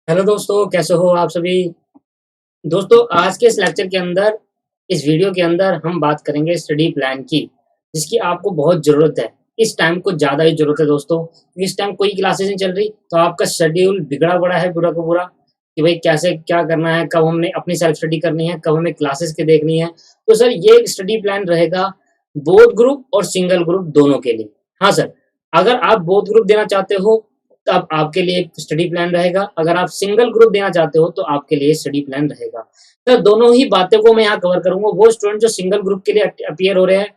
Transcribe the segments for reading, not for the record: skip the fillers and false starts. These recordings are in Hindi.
हेलो दोस्तों, कैसे हो आप सभी। दोस्तों, आज के इस लेक्चर के अंदर, इस वीडियो के अंदर हम बात करेंगे स्टडी प्लान की, जिसकी आपको बहुत ज़रूरत है। इस टाइम कुछ ज़्यादा ही ज़रूरत है दोस्तों। इस टाइम कोई क्लासेस नहीं चल रही, तो आपका शेड्यूल बिगड़ा पड़ा है पूरा का पूरा, कि भाई कैसे क्या करना है, कब हमने अपनी सेल्फ स्टडी करनी है, कब हमें क्लासेस के देखनी है। तो सर, ये एक स्टडी प्लान रहेगा बोथ ग्रुप और सिंगल ग्रुप दोनों के लिए। हाँ सर, अगर आप बोथ ग्रुप देना चाहते हो तब आपके लिए एक स्टडी प्लान रहेगा। अगर आप सिंगल ग्रुप देना चाहते हो तो आपके लिए स्टडी प्लान रहेगा। तो दोनों ही बातें को मैं यहाँ कवर करूंगा। वो स्टूडेंट जो सिंगल ग्रुप के लिए अपीयर हो रहे हैं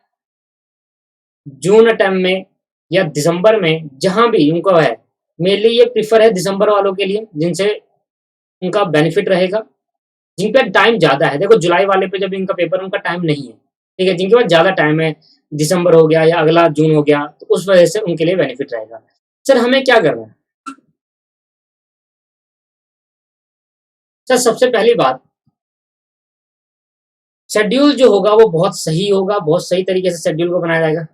जून टाइम में या दिसंबर में, जहां भी उनका है, मेरे लिए ये प्रीफर है दिसंबर वालों के लिए, जिनसे उनका बेनिफिट रहेगा, जिन पे टाइम ज्यादा है। देखो, जुलाई वाले पे जब इनका पेपर, उनका टाइम नहीं है, ठीक है। जिनके पास ज्यादा टाइम है, दिसंबर हो गया या अगला जून हो गया, तो उस वजह से उनके लिए बेनिफिट रहेगा। सर, हमें क्या करना है? सर, सबसे पहली बात, शेड्यूल जो होगा वो बहुत सही होगा, बहुत सही तरीके से शेड्यूल को बनाया जाएगा।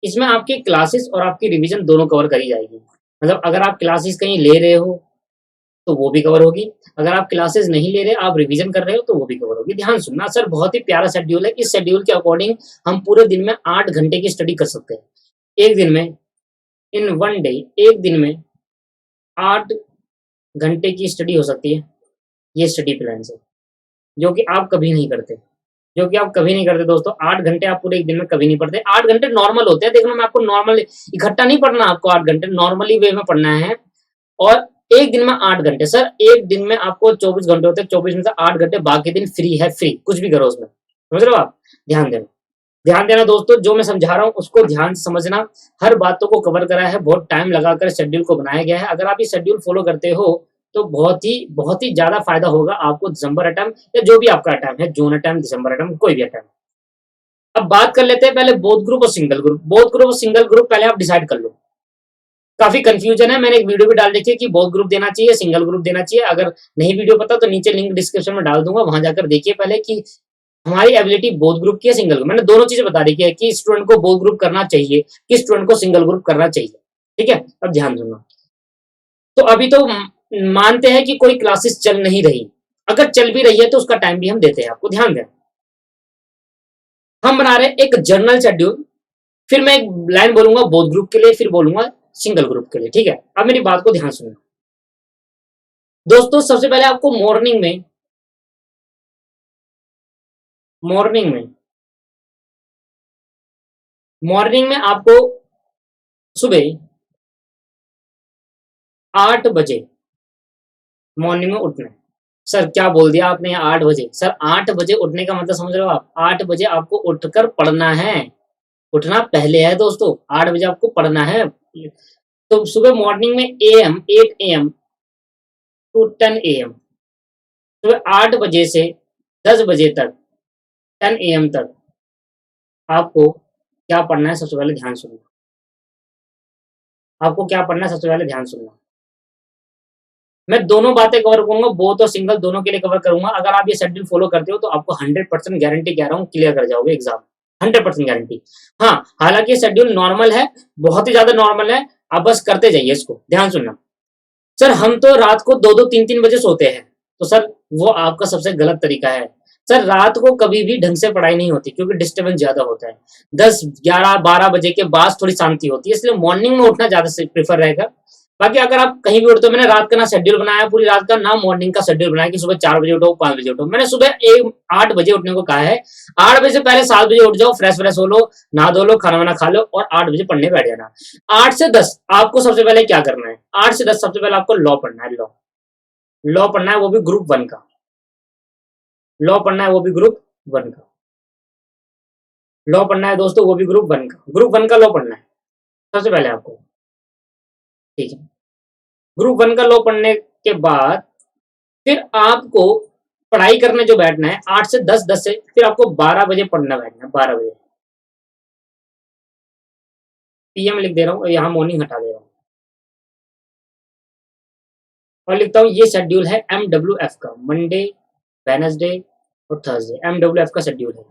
इसमें आपकी क्लासेस और आपकी रिवीजन दोनों कवर करी जाएगी। मतलब अगर आप क्लासेस कहीं ले रहे हो तो वो भी कवर होगी, अगर आप क्लासेस नहीं ले रहे, आप रिवीजन कर रहे हो, तो वो भी कवर होगी। ध्यान सुनना सर, बहुत ही प्यारा शेड्यूल है। इस शेड्यूल के अकॉर्डिंग हम पूरे दिन में 8 घंटे की स्टडी कर सकते हैं। एक दिन में, इन वन डे, एक दिन में 8 घंटे की स्टडी हो सकती है, ये स्टडी प्लान से, जो कि आप कभी नहीं करते। जो कि आप कभी नहीं करते दोस्तों। 8 घंटे आप पूरे एक दिन में कभी नहीं पढ़ते। 8 घंटे नॉर्मल होते हैं। देखना, मैं आपको नॉर्मल, इकट्ठा नहीं पढ़ना आपको 8 घंटे, नॉर्मली वे में पढ़ना है। और एक दिन में 8 घंटे, सर एक दिन में आपको 24 घंटे होते हैं। 24 में से 8 घंटे बाकी दिन फ्री है, फ्री, कुछ भी करो उसमें। समझ रहे हो आप? ध्यान देना, ध्यान देना दोस्तों, जो मैं समझा रहा हूँ उसको ध्यान से समझना। हर बातों को कवर करा है, बहुत टाइम लगाकर शेड्यूल को बनाया गया है। अगर आप ये शेड्यूल फॉलो करते हो तो बहुत ही ज्यादा फायदा होगा आपको दिसंबर अटेम्प्ट, या जो भी आपका अटेम्प्ट है, जून अटेम्प्ट, दिसंबर अटेम्प्ट, कोई भी अटेम्प्ट। अब बात कर लेते हैं पहले बोथ ग्रुप और सिंगल ग्रुप। बोथ ग्रुप और सिंगल ग्रुप पहले आप डिसाइड कर लो। काफी कंफ्यूजन है, मैंने एक वीडियो भी डाल रखी है कि बोथ ग्रुप देना चाहिए, सिंगल ग्रुप देना चाहिए। अगर नहीं वीडियो पता तो नीचे लिंक डिस्क्रिप्शन में डाल दूंगा, वहां जाकर देखिए पहले कि हमारी एबिलिटी बोथ ग्रुप की है, सिंगल ग्रुप। मैंने दोनों चीजें बता रखी है कि स्टूडेंट को बोथ ग्रुप करना चाहिए, कि स्टूडेंट को सिंगल ग्रुप करना चाहिए। ठीक है, अब ध्यान दूंगा। तो अभी तो मानते हैं कि कोई क्लासेस चल नहीं रही। अगर चल भी रही है तो उसका टाइम भी हम देते हैं आपको। ध्यान दें, हम बना रहे हैं एक जर्नल शेड्यूल। फिर मैं एक लाइन बोलूंगा बोथ ग्रुप के लिए, फिर बोलूंगा सिंगल ग्रुप के लिए। ठीक है, अब मेरी बात को ध्यान सुनना दोस्तों। सबसे पहले आपको मॉर्निंग में मॉर्निंग में आपको सुबह 8 बजे मॉर्निंग में उठना है। सर, क्या बोल दिया आपने? 8 बजे? सर, 8 बजे उठने का मतलब समझ रहे हो आप? 8 बजे आपको उठकर पढ़ना है। उठना पहले है दोस्तों, 8 बजे आपको पढ़ना है। तो सुबह मॉर्निंग में AM, 8 AM टू 10 AM, सुबह 8 बजे से 10 बजे तक, 10 AM तक आपको क्या पढ़ना है? सबसे पहले ध्यान सुनना। आपको क्या पढ़ना है? सबसे पहले ध्यान सुनना। मैं दोनों बातें कवर करूंगा, बोथ और सिंगल दोनों के लिए कवर करूंगा। अगर आप ये शेड्यूल फॉलो करते हो तो आपको 100% गारंटी कह रहा हूँ, क्लियर कर जाओगे एग्जाम। 100% गारंटी। हाँ, हालांकि ये शेड्यूल नॉर्मल है, बहुत ही ज्यादा नॉर्मल है। आप बस करते जाइए इसको, ध्यान सुनना। सर, हम तो रात को 2-2, 3-3 बजे सोते हैं, तो सर वो आपका सबसे गलत तरीका है। सर, रात को कभी भी ढंग से पढ़ाई नहीं होती, क्योंकि डिस्टर्बेंस ज्यादा होता है। 10, 11, 12 बजे के बाद थोड़ी शांति होती है, इसलिए मॉर्निंग में उठना ज्यादा प्रेफर रहेगा। बाकी अगर आप कहीं भी उठते हो, मैंने रात का ना शेड्यूल बनाया पूरी रात का, ना मॉर्निंग का शेड्यूल बनाया कि सुबह 4 बजे उठो, 5 बजे उठो। मैंने सुबह 8 बजे उठने को कहा है। 8 बजे से पहले 7 बजे उठ जाओ, फ्रेश फ्रेश हो लो, नहा धो लो, खाना वाना खा लो, और 8 बजे पढ़ने बैठ जाना। 8 से 10 आपको सबसे पहले क्या करना है? 8 से 10 सबसे पहले आपको लॉ पढ़ना है। लॉ, लॉ पढ़ना है, वो भी ग्रुप 1 का। लॉ पढ़ना है, वो भी ग्रुप 1 का। लॉ पढ़ना है दोस्तों, वो भी ग्रुप 1 का। ग्रुप 1 का लॉ पढ़ना है सबसे पहले आपको। ठीक है, ग्रुप 1 का लॉ पढ़ने के बाद फिर आपको पढ़ाई करने जो बैठना है 8 से 10, 10 से फिर आपको 12 बजे पढ़ना बैठना है। 12 बजे PM लिख दे रहा हूँ, यहाँ मॉर्निंग हटा दे रहा हूँ और लिखता हूँ ये शेड्यूल है MWF का, मंडे, वेनसडे और थर्सडे। MWF का शेड्यूल है।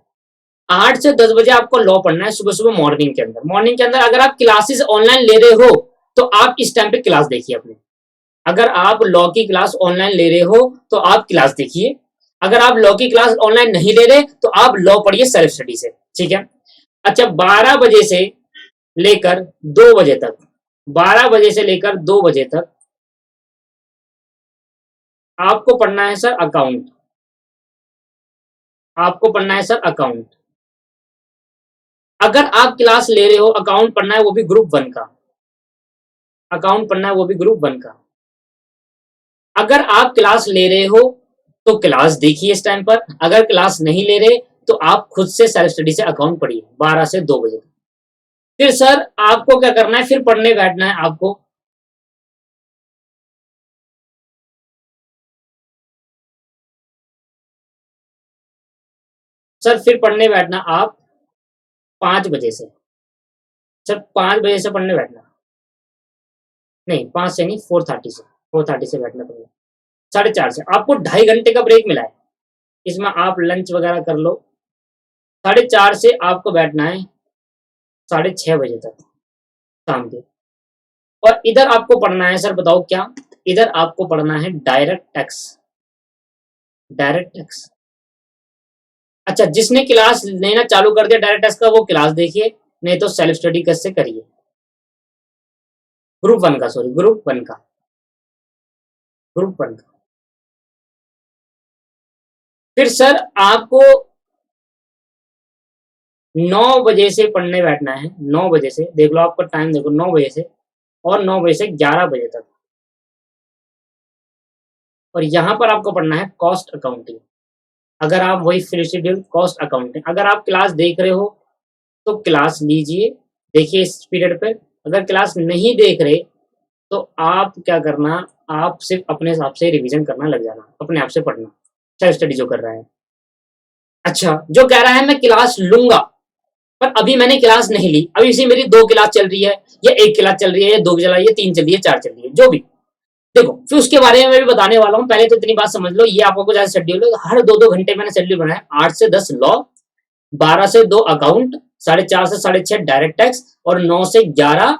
8 से 10 बजे आपको लॉ पढ़ना है सुबह सुबह मॉर्निंग के अंदर। मॉर्निंग के अंदर अगर आप क्लासेस ऑनलाइन ले रहे हो तो आप इस टाइम पे क्लास देखिए अपने। अगर आप लॉ की क्लास ऑनलाइन ले रहे हो तो आप क्लास देखिए, अगर आप लॉ की क्लास ऑनलाइन नहीं ले रहे तो आप लॉ पढ़िए सेल्फ स्टडी से, ठीक है। अच्छा, 12 बजे से लेकर 2 बजे तक, 12 बजे से लेकर 2 बजे तक आपको पढ़ना है सर अकाउंट, आपको पढ़ना है सर अकाउंट। अगर आप क्लास ले रहे हो, अकाउंट पढ़ना है वो भी ग्रुप 1 का, अकाउंट पढ़ना है वो भी ग्रुप 1 का। अगर आप क्लास ले रहे हो तो क्लास देखिए इस टाइम पर, अगर क्लास नहीं ले रहे तो आप खुद से सेल्फ स्टडी से अकाउंट पढ़िए 12 से 2 बजे तक। फिर सर आपको क्या करना है, फिर पढ़ने बैठना है आपको। सर फिर पढ़ने बैठना आप 5 बजे से, सर 5 बजे से पढ़ने बैठना, नहीं 5 से नहीं, 4:30 से, 4:30 से बैठना पड़ेगा। 4:30 से आपको 2.5 घंटे का ब्रेक मिला है, इसमें आप लंच वगैरह कर लो। 4:30 से आपको बैठना है 6:30 बजे तक शाम के। और इधर आपको पढ़ना है सर, बताओ क्या, इधर आपको पढ़ना है डायरेक्ट टैक्स, डायरेक्ट टैक्स। अच्छा, जिसने क्लास लेना चालू कर दिया डायरेक्ट टैक्स का वो क्लास देखिए, नहीं तो सेल्फ स्टडी कैसे करिए, ग्रुप 1 का, सॉरी ग्रुप 1 का, ग्रुप 1 का। फिर सर आपको 9 बजे से पढ़ने बैठना है, 9 बजे से, देख लो आपका टाइम देखो, 9 बजे से और 9 बजे से 11 बजे तक। और यहाँ पर आपको पढ़ना है कॉस्ट अकाउंटिंग। अगर आप वही फ्री शेड्यूल कॉस्ट अकाउंटिंग, अगर आप क्लास देख रहे हो तो क्लास लीजिए, देखिए इस पीरियड पे। अगर क्लास नहीं देख रहे तो आप क्या करना, आप सिर्फ अपने हिसाब से रिवीजन करना लग जाना, अपने आप से पढ़ना, सेल्फ स्टडी जो कर रहा है। अच्छा, जो कह रहा है मैं क्लास लूंगा पर अभी मैंने क्लास नहीं ली, अभी इसी मेरी 2 क्लास चल रही है, या 1 क्लास चल रही है, या 2 चल रही है, 3 चल रही है, 4 चल रही है, जो भी, देखो फिर उसके बारे में मैं भी बताने वाला हूँ। पहले तो इतनी बात समझ लो, ये आपको कुछ ऐसा शेड्यूल है, हर 2-2 घंटे मैंने शेड्यूल बनाया। 8 से 10 लॉ, 12 से 2 अकाउंट, 4:30 से 6:30 डायरेक्ट टैक्स, और 9 से 11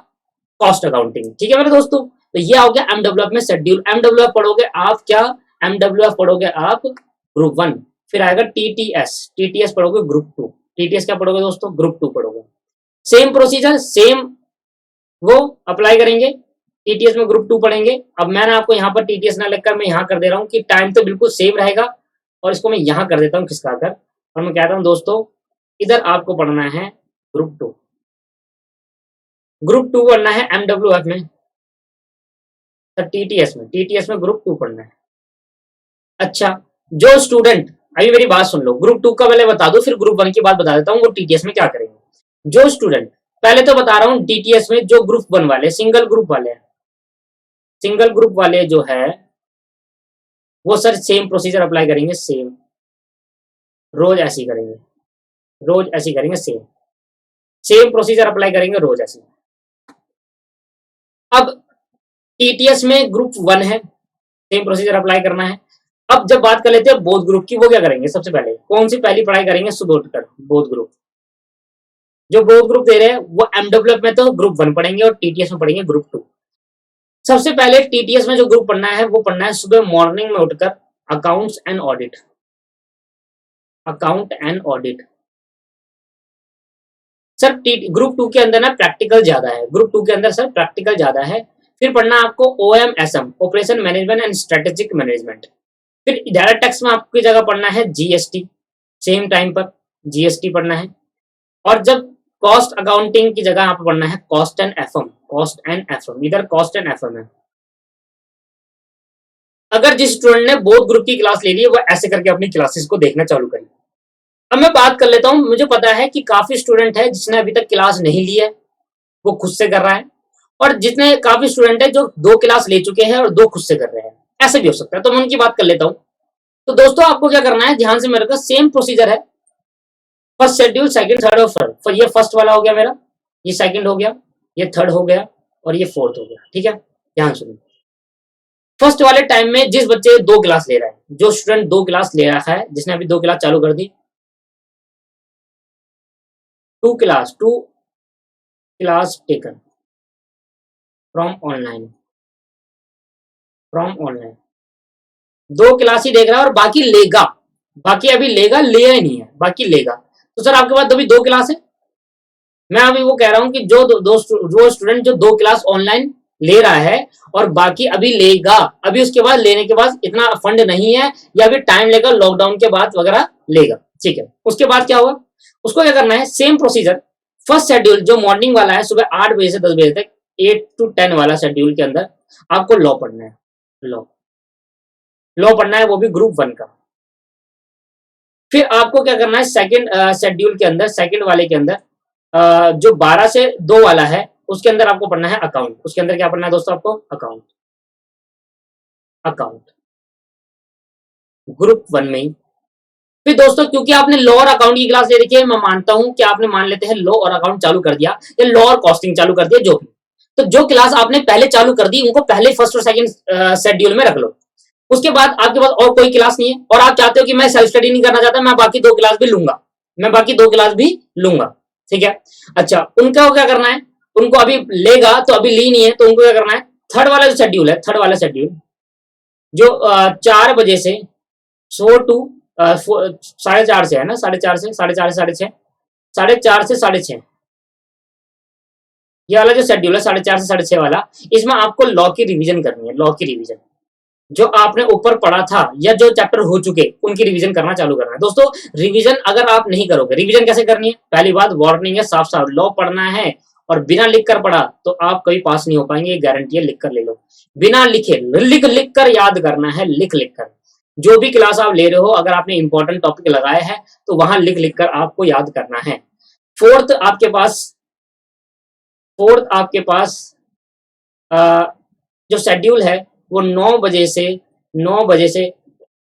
कॉस्ट अकाउंटिंग, ठीक है मेरे दोस्तों। तो ये हो गया एमडब्ल्यूएफ में शेड्यूल। एमडब्ल्यूएफ पढ़ोगे आप क्या, एमडब्ल्यूएफ पढ़ोगे आप ग्रुप 1। फिर आएगा टीटीएस, टीटीएस पढ़ोगे ग्रुप 2। टीटीएस क्या पढ़ोगे दोस्तों, ग्रुप 2 पढ़ोगे। सेम प्रोसीजर, सेम वो अप्लाई करेंगे, टीटीएस में ग्रुप 2 पढ़ेंगे। अब मैंने आपको यहाँ पर टीटीएस ना लिखकर मैं यहाँ कर दे रहा हूँ कि टाइम तो बिल्कुल सेम रहेगा, और इसको मैं यहाँ कर देता हूँ खिसका कर, और मैं कहता हूँ दोस्तों इधर आपको पढ़ना है ग्रुप 2, ग्रुप 2 पढ़ना है एमडब्ल्यूएफ में, टीटीएस में ग्रुप 2 पढ़ना है। अच्छा, जो स्टूडेंट, अभी मेरी बात सुन लो, ग्रुप 2 का पहले बता दो, फिर ग्रुप 1 की बात बता देता हूँ वो टीटीएस में क्या करेंगे। जो स्टूडेंट, पहले तो बता रहा हूँ टीटीएस में जो ग्रुप 1 वाले, सिंगल ग्रुप वाले हैं, सिंगल ग्रुप वाले जो है वो सर सेम प्रोसीजर अप्लाई करेंगे, सेम, रोज ऐसी करेंगे, रोज ऐसी करेंगे, सेम सेम प्रोसीजर अप्लाई करेंगे रोज ऐसी। अब टीटीएस में ग्रुप 1 है, सेम प्रोसीजर अप्लाई करना है। अब जब बात कर लेते हैं बोथ ग्रुप की, वो क्या करेंगे, सबसे पहले कौन सी पहली पढ़ाई करेंगे, सुबह उठकर बोथ ग्रुप। जो बोथ ग्रुप दे रहे हैं वो एमडब्ल्यूएफ में तो ग्रुप 1 पढ़ेंगे और टीटीएस में पढ़ेंगे ग्रुप 2। सबसे पहले टीटीएस में जो ग्रुप पढ़ना है वो पढ़ना है सुबह मॉर्निंग में उठकर accounts and audit, account and audit. Sir group 2 के अंदर ना प्रैक्टिकल ज्यादा है, ग्रुप 2 के अंदर सर प्रैक्टिकल ज्यादा है। फिर पढ़ना आपको OMSM, operation management and strategic management. फिर डायरेक्ट टैक्स में आपकी जगह पढ़ना है जीएसटी, सेम टाइम पर जीएसटी पढ़ना है। और जब कॉस्ट अकाउंटिंग की जगह आपको पढ़ना है cost and FM, cost and FM, इधर कॉस्ट एंड एफएम है। अगर जिस स्टूडेंट ने बोथ ग्रुप की क्लास ले ली है वो ऐसे करके अपनी क्लासेस को देखना चालू करें। अब मैं बात कर लेता हूं, मुझे पता है कि काफी स्टूडेंट है जिसने अभी तक क्लास नहीं ली है, वो खुद से कर रहा है, और जितने काफी स्टूडेंट है जो 2 क्लास ले चुके हैं और 2 खुद से कर रहे हैं, ऐसे भी हो सकता है, तो मैं उनकी बात कर लेता हूं। तो दोस्तों आपको क्या करना है, ध्यान से मेरे का सेम प्रोसीजर है, फर्स्ट शेड्यूल, सेकंड, थर्ड और फोर्थ। ये फर्स्ट वाला हो गया मेरा, ये सेकंड हो गया, ये थर्ड हो गया, और ये फोर्थ हो गया, ठीक है। ध्यान सुनिए, फर्स्ट वाले टाइम में जिस बच्चे 2 क्लास ले रहा है, जो स्टूडेंट 2 क्लास ले रहा है, जिसने अभी 2 क्लास चालू कर दी, 2 class taken, from online, from online 2 class ही देख रहा है और बाकी लेगा, बाकी अभी लेगा, लिया ही नहीं है, बाकी लेगा। तो सर आपके पास अभी 2 क्लास है। मैं अभी वो कह रहा हूं कि जो स्टूडेंट जो 2 क्लास ऑनलाइन ले रहा है और बाकी अभी लेगा, अभी उसके बाद लेने के बाद इतना फंड नहीं है या अभी टाइम लेगा, लॉकडाउन के बाद वगैरह लेगा, ठीक है। उसके बाद क्या होगा, उसको क्या करना है, सेम प्रोसीजर, फर्स्ट शेड्यूल जो मॉर्निंग वाला है सुबह 8 बजे से 10 बजे तक, 8 to 10 वाला शेड्यूल के अंदर आपको लॉ पढ़ना है, लॉ, लॉ पढ़ना है, वो भी ग्रुप 1 का। फिर आपको क्या करना है, सेकंड शेड्यूल के अंदर, सेकंड वाले के अंदर जो 12 से 2 वाला है उसके अंदर आपको पढ़ना है अकाउंट। उसके अंदर क्या पढ़ना है दोस्तों आपको, अकाउंट, अकाउंट ग्रुप 1 में ही। फिर दोस्तों क्योंकि आपने लॉ और अकाउंट की क्लास ले रखी है, मैं मानता हूं कि आपने मान लेते हैं लॉ और अकाउंट चालू कर दिया या लॉ और कॉस्टिंग चालू कर दिया, जो भी, तो जो क्लास आपने पहले चालू कर दी उनको पहले फर्स्ट और सेकंड शेड्यूल में रख लो। उसके बाद आपके पास और कोई क्लास नहीं है और आप चाहते हो कि मैं सेल्फ स्टडी नहीं करना चाहता, मैं बाकी 2 क्लास भी लूंगा, मैं बाकी 2 क्लास भी लूंगा, ठीक है। अच्छा, उनका क्या करना है, उनको अभी लेगा तो अभी ली नहीं है, तो उनको क्या करना है, थर्ड वाला जो शेड्यूल है, थर्ड वाला शेड्यूल जो 4 बजे से 4 to 4:30 से है ना, 4:30 से 4:30 से 6:30, 4:30 से 6:30, ये वाला जो शेड्यूल है 4:30 से 6:30 वाला, इसमें आपको लॉ की रिवीजन करनी है, लॉ की रिवीजन जो आपने ऊपर पढ़ा था या जो चैप्टर हो चुके उनकी रिवीजन करना चालू करना है। दोस्तों रिवीजन अगर आप नहीं करोगे, रिवीजन कैसे करनी है, पहली बात वार्निंग है, साफ साफ लॉ पढ़ना है और बिना लिख कर पढ़ा तो आप कभी पास नहीं हो पाएंगे, ये गारंटी है, लिख कर ले लो, बिना लिखे, लिख कर याद करना है, लिख कर। जो भी क्लास आप ले रहे हो अगर आपने इंपॉर्टेंट टॉपिक लगाए हैं तो वहां लिख कर आपको याद करना है। फोर्थ आपके पास, फोर्थ आपके पास जो शेड्यूल है वो 9 बजे से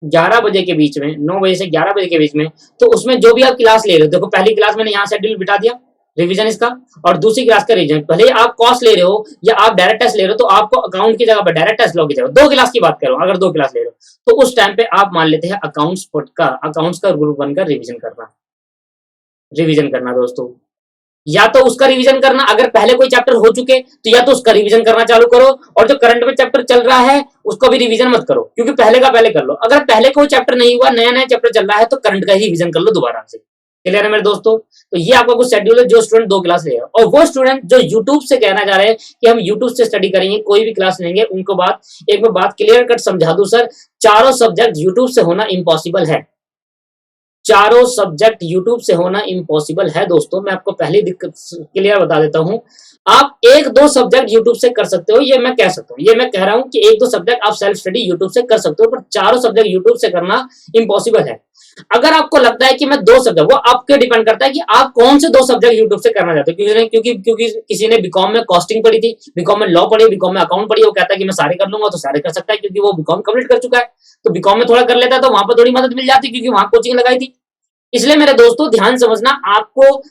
11 बजे के बीच में, 9 बजे से 11 बजे के बीच में, तो उसमें जो भी आप क्लास ले रहे हो, देखो पहली क्लास मैंने यहाँ शेड्यूल बिठा दिया रिवीजन इसका, और दूसरी क्लास का रिवीजन, भले आप कॉस्ट ले रहे हो या आप डायरेक्ट टेस्ट ले रहे हो तो आपको अकाउंट की जगह पर डायरेक्ट टेस्ट लोगे, 2 क्लास की बात कर रहा हूं, अगर 2 क्लास ले रहे हो तो उस टाइम पे आप मान लेते हैं अकाउंट्स का ग्रुप 1 का रिवीजन करना, रिवीजन करना दोस्तों। या तो उसका रिवीजन करना, अगर पहले कोई चैप्टर हो चुके तो या तो उसका रिवीजन करना चालू करो, और जो करंट में चैप्टर चल रहा है उसको भी रिवीजन मत करो, क्योंकि पहले का पहले कर लो। अगर पहले कोई चैप्टर नहीं हुआ, नया नया चैप्टर चल रहा है तो करंट का ही रिवीजन कर लो दोबारा से। क्लियर है मेरे दोस्तों। तो ये आपका कुछ शेड्यूल है जो स्टूडेंट 2 क्लास लेगा, और वो स्टूडेंट जो यूट्यूब से कहना चाह रहे हैं कि हम यूट्यूब से स्टडी करेंगे, कोई भी क्लास लेंगे, उनको एक बात क्लियर कट समझा दूं सर, चारों सब्जेक्ट यूट्यूब से होना इम्पॉसिबल है, चारों सब्जेक्ट यूट्यूब से होना इम्पॉसिबल है दोस्तों। मैं आपको पहले क्लियर बता देता हूं, आप 1-2 सब्जेक्ट यूट्यूब से कर सकते हो, ये मैं कह सकता हूं, ये मैं कह रहा हूं कि 1-2 सब्जेक्ट आप सेल्फ स्टडी यूट्यूब से कर सकते हो, पर चारों सब्जेक्ट यूट्यूब से करना इम्पॉसिबल है। अगर आपको लगता है कि मैं 2 सब्जेक्ट, वो आपके डिपेंड करता है कि आप कौन से 2 सब्जेक्ट यूट्यूब से करना चाहते हो, क्योंकि किसी ने बीकॉम में कॉस्टिंग पढ़ी थी, बीकॉम में लॉ पढ़ी, बीकॉम में अकाउंट पढ़ी, वो कहता है कि मैं सारे कर लूंगा, तो सारे कर सकता है क्योंकि वो बीकॉम कंप्लीट कर चुका है, तो बीकॉम में थोड़ा कर लेता है तो वहां पर थोड़ी मदद मिल जाती क्योंकि वहां कोचिंग लगाई थी। इसलिए मेरे दोस्तों ध्यान समझना, आपको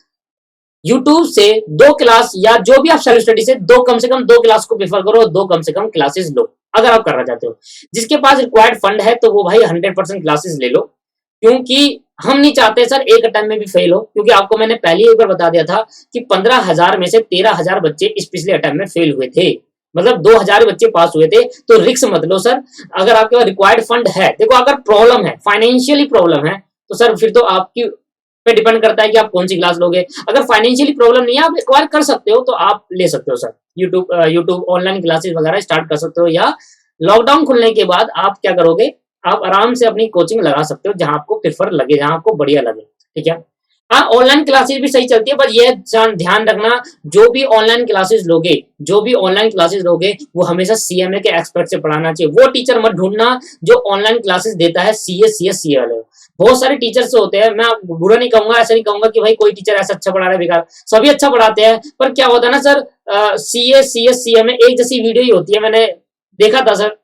YouTube से 2 क्लास या जो भी आप सेल्फ स्टडी से कम से कम 2 क्लास को प्रेफर करो, 2 कम से कम क्लासेस लो अगर आप करना चाहते हो। जिसके पास रिक्वायर्ड फंड है तो वो भाई 100% क्लासेस ले लो, क्योंकि हम नहीं चाहते सर एक अटेम्प्ट में भी फेल हो, क्योंकि आपको मैंने पहले एक बार बता दिया था कि 15,000 में से 13,000 बच्चे इस पिछले अटेम्प्ट में फेल हुए थे, मतलब 2,000 बच्चे पास हुए थे। तो रिस्क मत लो सर, अगर आपके पास रिक्वायर्ड फंड है, देखो अगर प्रॉब्लम है, फाइनेंशियली प्रॉब्लम है, तो सर फिर तो आपकी पे डिपेंड करता है कि आप कौन सी क्लास लोगे। अगर फाइनेंशियली प्रॉब्लम नहीं है, आप एक्वायर कर सकते हो, तो आप ले सकते हो सर यूट्यूब ऑनलाइन क्लासेस वगैरह स्टार्ट कर सकते हो, या लॉकडाउन खुलने के बाद आप क्या करोगे, आप आराम से अपनी कोचिंग लगा सकते हो जहां आपको प्रेफर लगे, जहां आपको बढ़िया लगे, ठीक है। हाँ, ऑनलाइन क्लासेस भी सही चलती है, पर यह ध्यान रखना, जो भी ऑनलाइन क्लासेस लोगे वो हमेशा सीएमए के एक्सपर्ट से पढ़ाना चाहिए। वो टीचर मत ढूंढना जो ऑनलाइन क्लासेस देता है सीए वाले। बहुत सारे टीचर्स होते हैं, मैं बुरा नहीं कहूंगा, ऐसा नहीं कहूंगा कि भाई कोई टीचर ऐसा अच्छा पढ़ा रहा है बेकार, सभी अच्छा पढ़ाते हैं, पर क्या होता है ना सर, सीएमए एक जैसी वीडियो ही होती है। मैंने देखा था सर,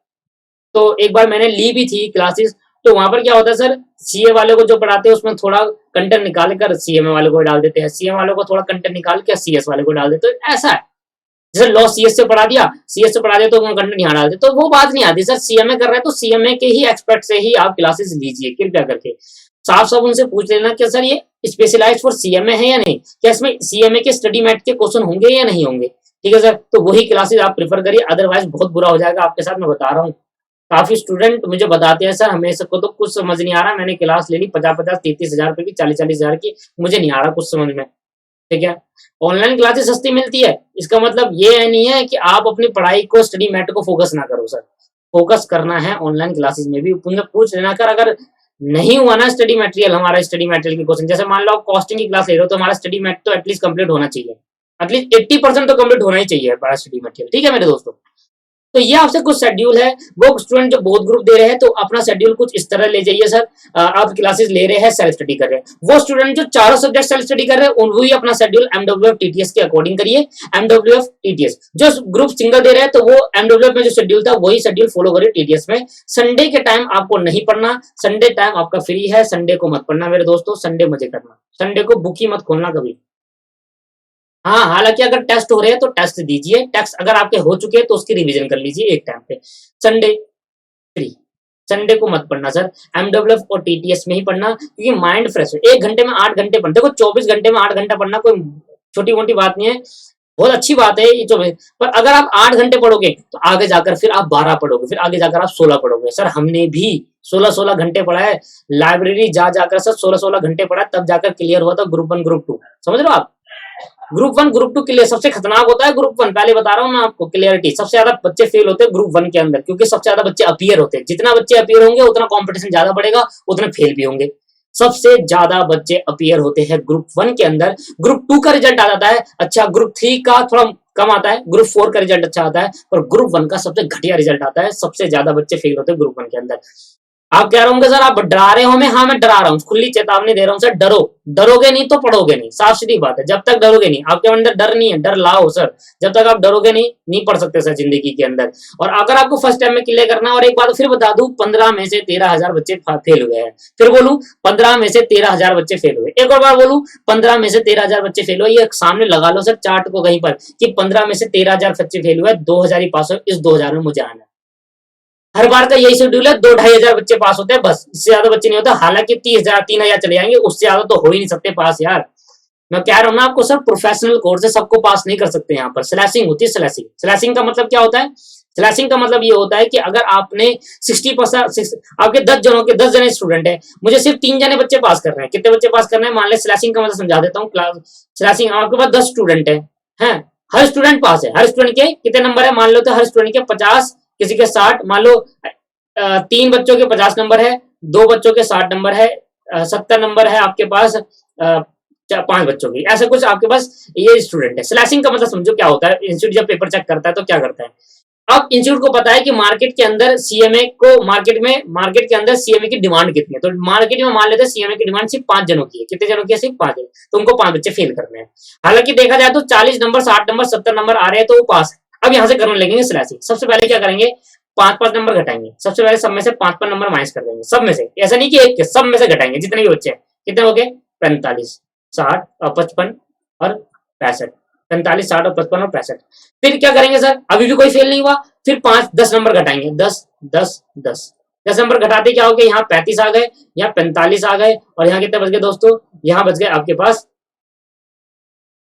तो एक बार मैंने ली भी थी क्लासेस, तो वहां पर क्या होता है सर, सीए वाले को जो पढ़ाते हैं उसमें थोड़ा कंटेंट निकाल कर सीएमए वाले को डाल देते हैं, सीएम वाले को थोड़ा कंटेंट निकाल के सीएस वाले को डाल देते हैं, ऐसा है। जैसे लॉ सीएस से पढ़ा दिया तो वो कंटेंट यहाँ डाल देते, तो वो बात नहीं आती सर। सीएमए कर रहे हैं तो सीएमए के ही एक्सपर्ट से ही आप क्लासेस लीजिए कृपया करके। साफ साफ उनसे पूछ लेना कि सर ये स्पेशलाइज फॉर सीएमए है या नहीं, क्या इसमें सीएमए के स्टडी मैट के क्वेश्चन होंगे या नहीं होंगे, ठीक है सर, तो वही क्लासेस आप प्रेफर करिए, अदरवाइज बहुत बुरा हो जाएगा आपके साथ, मैं बता रहा हूँ। काफी स्टूडेंट मुझे बताते हैं सर हमें सबको तो कुछ समझ नहीं आ रहा, मैंने क्लास ले ली 50-50 30-30 हजार रुपए की, 40-40 हजार की, मुझे नहीं आ रहा कुछ समझ में। ठीक है, ऑनलाइन क्लासेस सस्ती मिलती है, इसका मतलब ये नहीं है कि आप अपनी पढ़ाई को स्टडी मैट को फोकस ना करो सर, फोकस करना है ऑनलाइन क्लासेस में भी। उनसे पूछ लेना कर, अगर नहीं हुआ ना स्टडी मटेरियल, हमारा स्टडी मटेरियल की क्वेश्चन, जैसे मान लो आप कॉस्टिंग की क्लास ले रहे हो तो हमारा स्टडी मैट तो एटलीस्ट कंप्लीट होना चाहिए, एटलीस्ट 80% तो कंप्लीट होना ही चाहिए हमारा स्टडी मटेरियल। ठीक है मेरे दोस्तों, तो ये आपसे कुछ शेड्यूल है। वो स्टूडेंट जो बोथ ग्रुप दे रहे हैं तो अपना शेड्यूल कुछ इस तरह ले जाइए सर, आप क्लासेस ले रहे हैं सेल्फ स्टडी कर रहे हैं, वो स्टूडेंट जो चारों सब्जेक्ट सेल्फ स्टडी कर रहे हैं वही अपना शेड्यूल एमडब्ल्यूएफ टीटीएस के अकॉर्डिंग करिए। एमडब्ल्यूएफ टीटीएस जो ग्रुप सिंगल दे रहे हैं तो वो एमडब्ल्यूएफ में जो शेड्यूल था वही शेड्यूल फॉलो करिए टीटीएस में। संडे के टाइम आपको नहीं पढ़ना, संडे टाइम आपका फ्री है, संडे को मत पढ़ना मेरे दोस्तों, संडे मजे करना, संडे को बुक ही मत खोलना कभी। हाँ, हालांकि अगर टेस्ट हो रहे हैं तो टेस्ट दीजिए, टेस्ट अगर आपके हो चुके हैं तो उसकी रिवीजन कर लीजिए एक टाइम पे। संडे फ्री, संडे को मत पढ़ना सर, एमडब्ल्यूएफ और टीटीएस में ही पढ़ना, क्योंकि माइंड फ्रेश है। 1 घंटे में 8 घंटे पढ़ना, देखो 24 घंटे में 8 घंटा पढ़ना कोई छोटी मोटी बात नहीं है, बहुत अच्छी बात है ये 24, पर अगर आप 8 घंटे पढ़ोगे तो आगे जाकर फिर आप 12 पढ़ोगे, फिर आगे जाकर आप 16 पढ़ोगे। सर हमने भी 16-16 घंटे पढ़ा है, लाइब्रेरी जा जाकर सर 16-16 घंटे पढ़ा, तब जाकर क्लियर हुआ था ग्रुप 1 ग्रुप 2, समझ रहे हो आप। ग्रुप 1 ग्रुप 2 क्लियर सबसे खतरनाक होता है, ग्रुप 1 पहले बता रहा हूँ मैं आपको, क्लियरिटी सबसे ज्यादा बच्चे फेल होते हैं ग्रुप 1 के अंदर, क्योंकि सबसे ज्यादा बच्चे अपीयर होते हैं, जितना बच्चे अपीयर होंगे उतना कंपटीशन ज्यादा बढ़ेगा, उतने फेल भी होंगे। सबसे ज्यादा बच्चे अपीयर होते हैं ग्रुप 1 के अंदर, ग्रुप 2 का रिजल्ट आ जाता है अच्छा, ग्रुप 3 का थोड़ा कम आता है, ग्रुप 4 का रिजल्ट अच्छा आता है, पर ग्रुप 1 का सबसे घटिया रिजल्ट आता है, सबसे ज्यादा बच्चे फेल होते हैं ग्रुप 1 के अंदर। आप कह रहे होंगे सर आप डरा रहे हो हमें, हाँ मैं डरा रहा हूँ, खुली चेतावनी दे रहा हूँ सर, डरो, डरोगे नहीं तो पढ़ोगे नहीं, साफ सीधी बात है। जब तक डरोगे नहीं, आपके अंदर डर नहीं है, डर लाओ सर, जब तक आप डरोगे नहीं पढ़ सकते सर जिंदगी के अंदर। और अगर आपको फर्स्ट टाइम में क्लियर करना, और एक बात फिर बता दूं, 15 में से 13,000 बच्चे फेल हुए हैं, फिर बोलूं 15 में से 13,000 बच्चे फेल हुए, एक और बार बोलूं 15 में से 13,000 बच्चे फेल हुए, ये सामने लगा लो सर चार्ट को कहीं पर कि 15 में से 13,000 बच्चे फेल हुए, 2,000 ही पास हुए, इस 2,000 में मुझे आना है। हर बार का यही शेड्यूल है, 2-2,500 बच्चे पास होते हैं बस, इससे ज्यादा बच्चे नहीं होते, हालांकि 30,000 3,000 चले जाएंगे, उससे ज्यादा तो हो ही नहीं सकते पास यार। मैं कह रहा हूँ ना आपको सर, प्रोफेशनल कोर्स है, सबको पास नहीं कर सकते, यहाँ पर स्लैशिंग होती है। स्लैशिंग, स्लैशिंग का मतलब क्या होता है, स्लैशिंग का मतलब ये होता है कि अगर आपने 60%, आपके 10 जनों के 10 जने स्टूडेंट है, मुझे सिर्फ 3 जने बच्चे पास कर रहे हैं, कितने बच्चे पास कर रहे हैं, मान ले स्लैशिंग का मतलब समझा देता हूँ। क्लास स्लैशिंग, आपके पास 10 स्टूडेंट है, हर स्टूडेंट पास है, हर स्टूडेंट के कितने नंबर है मान लो, तो हर स्टूडेंट के 50, किसी के 60, मान लो 3 बच्चों के 50 नंबर है, 2 बच्चों के 60 नंबर है, 70 नंबर है आपके पास, 5 बच्चों की, ऐसा कुछ आपके पास ये स्टूडेंट है। स्लैशिंग का मतलब समझो क्या होता है, इंस्टीट्यूट जब पेपर चेक करता है तो क्या करता है, अब इंस्टीट्यूट को पता है कि मार्केट के अंदर सीएमए को, मार्केट के अंदर सीएमए की डिमांड कितनी है, तो मार्केट में मान लेते हैं सीएमए की डिमांड सिर्फ 5 जनों की है, कितने जनों की है, सिर्फ 5 जन, तो उनको 5 बच्चे फेल करने हैं। हालांकि देखा जाए तो 40 नंबर, 60 नंबर, 70 नंबर आ रहे हैं तो वो पास है। अब यहाँ से करने लगेंगे स्लैशिंग, सबसे पहले क्या करेंगे, 5-5 नंबर घटाएंगे, सबसे पहले सब में से 5-5 नंबर माइनस कर देंगे, सब में से, ऐसा नहीं कि एक के, सब में से घटाएंगे जितने भी बच्चे हैं, कितने हो गए 45, 60 और 55 और 65, 45, 60 और 55 और 65। फिर क्या करेंगे सर, अभी भी कोई फेल नहीं हुआ, फिर 5-10 नंबर घटाएंगे, 10 10 10 10 नंबर घटाते क्या हो गया, यहाँ 35 आ गए, यहाँ 45 आ गए, और यहाँ कितने बच गए दोस्तों, यहाँ बच गए आपके पास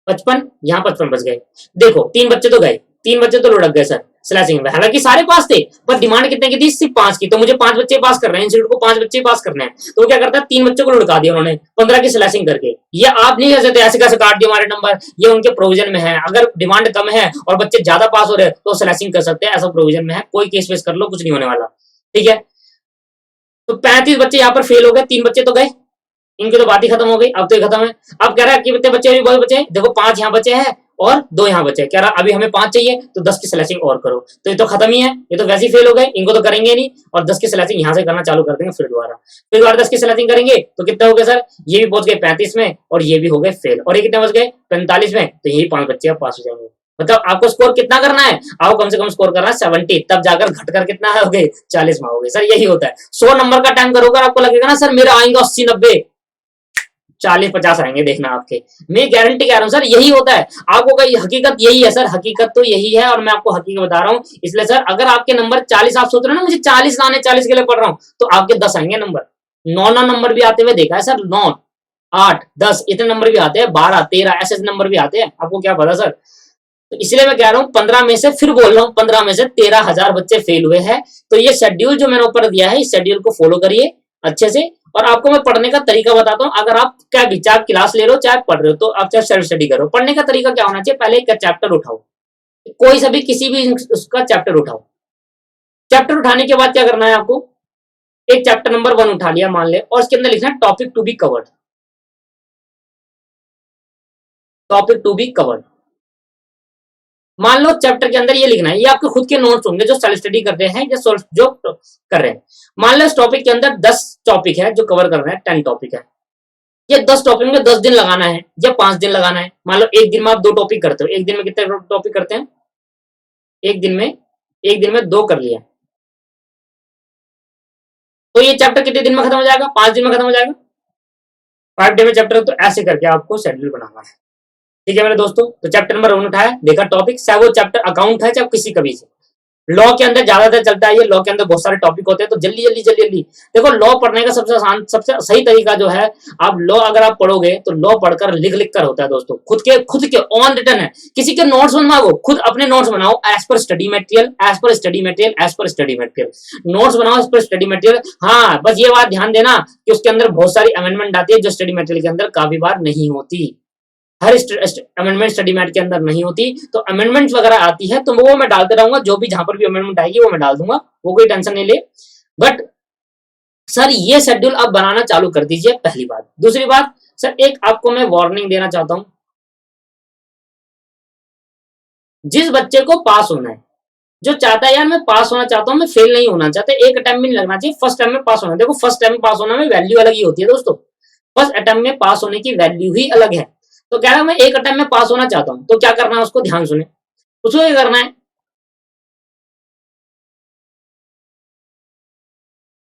55, यहाँ 55 बच गए। देखो 3 बच्चे तो गए, 3 बच्चे तो लुढ़क गए सर स्लैशिंग में, हालांकि सारे पास थे, पर डिमांड कितने की थी, सिर्फ 5 की, तो मुझे 5 बच्चे पास कर रहे हैं, इंस्टीट्यूट को 5 बच्चे पास करने हैं, तो क्या करता है 3 बच्चों को लुढ़का दिया उन्होंने 15 की स्लैशिंग करके। ये आप नहीं कर सकते ऐसे कैसे काट दिए हमारे नंबर, ये उनके प्रोविजन में है, अगर डिमांड कम है और बच्चे ज्यादा पास हो रहे हैं तो स्लैशिंग कर सकते हैं, ऐसा प्रोविजन में है, कोई केस वेस कर लो कुछ नहीं होने वाला। ठीक है, तो 35 बच्चे यहाँ पर फेल हो गए, 3 बच्चे तो गए, इनकी तो बात ही खत्म हो गई, अब तो ये खत्म है। अब कह रहा है कि कितने बच्चे, अभी बहुत बचे, देखो 5 यहाँ बचे हैं और 2 यहाँ बचे, कह रहा अभी हमें 5 चाहिए, तो 10 की स्लैशिंग और करो, तो ये तो खत्म ही है, ये तो वैसे ही फेल हो गए, इनको तो करेंगे नहीं, और 10 की स्लैशिंग यहाँ से करना चालू कर देंगे, फिर दोबारा 10 की स्लैशिंग करेंगे, तो कितने हो गए सर, ये भी पहुंच गए 35 में, और ये भी हो गए फेल, और ये कितने बच गए 45 में, तो यही 5 बच्चे अब पास हो जाएंगे। मतलब आपको स्कोर कितना करना है, आपको कम से कम स्कोर करना है 70, तब जाकर घटकर कितना हो गए 40 में हो गए। सर यही होता है, 100 नंबर का टाइम करोगे, आपको लगेगा ना सर मेरा आएंगे 80-90, 40-50 आएंगे, देखना आपके, मैं गारंटी कह रहा हूँ सर, यही होता है। आपको कहीं हकीकत यही है सर, हकीकत तो यही है, और मैं आपको हकीकत बता रहा हूँ। इसलिए सर अगर आपके नंबर 40, आप सोच रहे हो ना मुझे 40 लाने, 40 के लिए पढ़ रहा हूँ, तो आपके 10 आएंगे नंबर, 9 नंबर भी आते हुए देखा है सर, 9, 8, 10 इतने नंबर भी आते हैं, 12, 13 ऐसे नंबर भी आते हैं, आपको क्या पता सर। तो इसलिए मैं कह रहा हूँ 15 में से, फिर बोल रहा हूँ 15 में से 13,000 बच्चे फेल हुए हैं। तो ये शेड्यूल जो मैंने ऊपर दिया है, इस शेड्यूल को फॉलो करिए अच्छे से। और आपको मैं पढ़ने का तरीका बताता हूँ। अगर आप क्या भी, चाहे क्लास ले रहे हो चाहे पढ़ रहे हो, तो आप चाहे सेल्फ स्टडी करो, पढ़ने का तरीका क्या होना चाहिए, पहले एक चैप्टर उठाओ, कोई सा भी किसी भी उसका चैप्टर उठाओ। चैप्टर उठाने के बाद क्या करना है आपको, एक चैप्टर नंबर 1 उठा लिया मान ले, और इसके अंदर लिखना है topic to be covered, topic to be covered. मान लो चैप्टर के अंदर ये लिखना है, ये आपके खुद के नोट्स होंगे जो सेल्फ स्टडी कर रहे हैं या जो कर रहे हैं। मान लो इस टॉपिक के अंदर 10 टॉपिक है जो कवर कर रहे हैं, 10 टॉपिक है। ये 10 टॉपिक में 10 दिन लगाना है या 5 दिन लगाना है। मान लो एक दिन में आप 2 टॉपिक करते हो, एक दिन में कितने टॉपिक करते हैं, एक दिन में 2 कर लिया, तो ये चैप्टर कितने दिन में खत्म हो जाएगा, 5 दिन में खत्म हो जाएगा। 5 डे में चैप्टर, तो ऐसे करके आपको शेड्यूल बनाना है। ठीक है मेरे दोस्तों, तो चैप्टर नंबर 1 उठाया, देखा टॉपिक, चाहे वो चैप्टर अकाउंट है चाहे किसी का भी से। लॉ के अंदर ज्यादातर चलता है, ये लॉ के अंदर बहुत सारे टॉपिक होते हैं, तो जल्दी जल्दी जल्दी जल्दी देखो। लॉ पढ़ने का सबसे आसान, सबसे सही तरीका जो है, आप लॉ अगर आप पढ़ोगे तो लॉ पढ़कर लिख लिख कर होता है दोस्तों, खुद के ऑन रिटर्न है। किसी के नोट्स बनवाओ, खुद अपने नोट्स बनाओ, as per study material, as per study material, as per study material, notes बनाओ एज पर स्टडी मटेरियल। हाँ, बस ये बात ध्यान देना कि उसके अंदर बहुत सारी अमेंडमेंट आती है जो स्टडी मटेरियल के अंदर काफी बार नहीं होती, हर अमेंडमेंट स्टडी मैट के अंदर नहीं होती। तो अमेंडमेंट वगैरह आती है तो वो मैं डालते रहूंगा, जो भी जहां पर भी अमेंडमेंट आएगी वो मैं डाल दूंगा, वो कोई टेंशन नहीं ले। बट सर ये शेड्यूल आप बनाना चालू कर दीजिए, पहली बात। दूसरी बात सर, एक आपको मैं वार्निंग देना चाहता हूं, जिस बच्चे को पास होना है, जो चाहता है यार मैं पास होना चाहता हूं, मैं फेल नहीं होना चाहता, एक अटेम्प्ट भी नहीं लगना चाहिए, फर्स्ट टाइम में पास होना। देखो फर्स्ट टाइम में पास होना में वैल्यू अलग ही होती है दोस्तों, फर्स्ट अटेम्प्ट में पास होने की वैल्यू ही अलग है। तो कह रहा मैं एक अटेम्प्ट में पास होना चाहता हूं, तो क्या करना है, उसको ध्यान सुने, उसको क्या करना है,